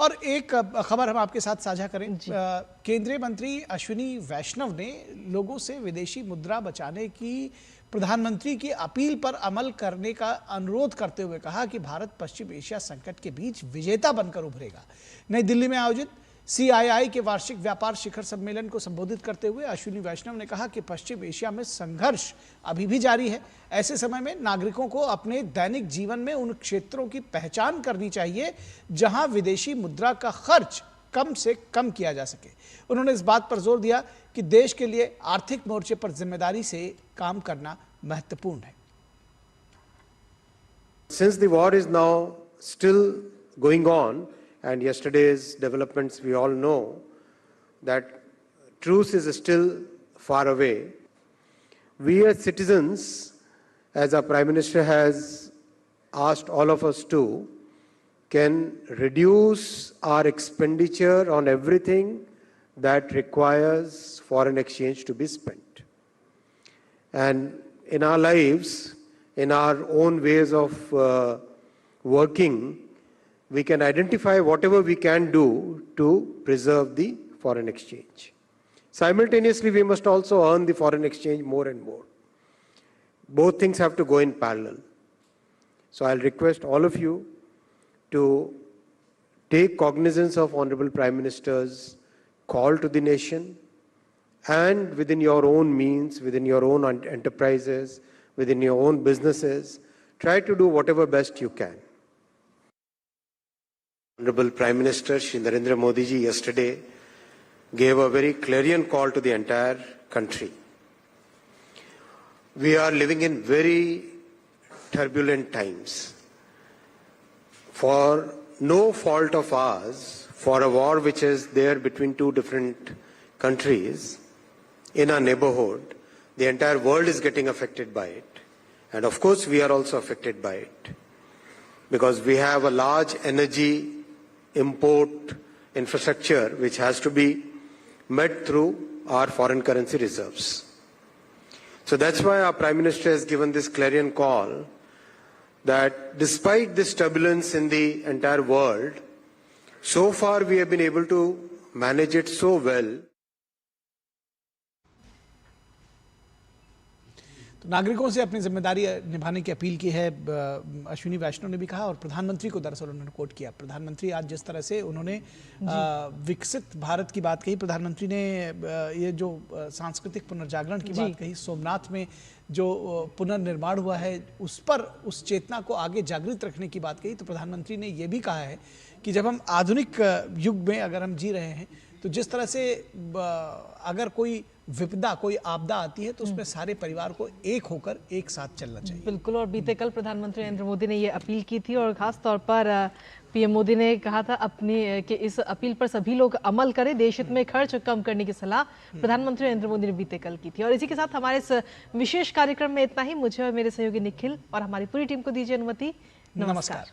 और एक खबर हम आपके साथ साझा करें। केंद्रीय मंत्री अश्विनी वैष्णव ने लोगों से विदेशी मुद्रा बचाने की प्रधानमंत्री की अपील पर अमल करने का अनुरोध करते हुए कहा कि भारत पश्चिम एशिया संकट के बीच विजेता बनकर उभरेगा। नई दिल्ली में आयोजित CII के वार्षिक व्यापार शिखर सम्मेलन को संबोधित करते हुए अश्विनी वैष्णव ने कहा कि पश्चिम एशिया में संघर्ष अभी भी जारी है। ऐसे समय में नागरिकों को अपने दैनिक जीवन में उन क्षेत्रों की पहचान करनी चाहिए जहां विदेशी मुद्रा का खर्च कम से कम किया जा सके। उन्होंने इस बात पर जोर दिया कि देश के लिए आर्थिक मोर्चे पर जिम्मेदारी से काम करना महत्वपूर्ण है। Since the war is now still going on, and yesterday's developments we all know that truce is still far away, we as citizens, as our Prime Minister has asked all of us to, can reduce our expenditure on everything that requires foreign exchange to be spent. And in our lives, in our own ways of working, we can identify whatever we can do to preserve the foreign exchange. Simultaneously, we must also earn the foreign exchange more and more. Both things have to go in parallel. So I'll request all of you to take cognizance of Honorable Prime Minister's call to the nation, and within your own means, within your own enterprises, within your own businesses, try to do whatever best you can. Honorable Prime Minister Shri Narendra Modi ji yesterday gave a very clarion call to the entire country. We are living in very turbulent times. For no fault of ours, for a war which is there between two different countries in our neighborhood, the entire world is getting affected by it. And of course we are also affected by it, because we have a large energy import infrastructure which has to be met through our foreign currency reserves. So that's why our Prime Minister has given this clarion call that despite this turbulence in the entire world, so far we have been able to manage it so well. तो नागरिकों से अपनी जिम्मेदारी निभाने की appeal की है अश्विनी वैष्णव ने भी कहा, और प्रधानमंत्री को दरअसल उन्होंने कोट किया। प्रधानमंत्री आज जिस तरह से उन्होंने विकसित भारत की बात कही, प्रधानमंत्री ने ये जो सांस्कृतिक पुनर्जागरण की बात कही, सोमनाथ में जो पुनर्निर्माण हुआ है उस पर उस चेतना को आगे जागृत रखने की बात कही, तो प्रधानमंत्री ने ये भी कहा है कि जब हम आधुनिक युग में अगर हम जी रहे हैं तो जिस तरह से अगर कोई विपदा, कोई आपदा आती है तो उसमें सारे परिवार को एक होकर एक साथ चलना चाहिए। बिल्कुल। और बीते कल प्रधानमंत्री नरेंद्र मोदी ने ये अपील की थी, और खास तौर पर PM मोदी ने कहा था अपनी कि इस अपील पर सभी लोग अमल करें, देश हित में खर्च कम करने की सलाह प्रधानमंत्री नरेंद्र मोदी ने बीते कल की थी। और इसी के साथ हमारे इस विशेष कार्यक्रम में इतना ही। मुझे और मेरे सहयोगी निखिल और हमारी पूरी टीम को दीजिए अनुमति। नमस्कार।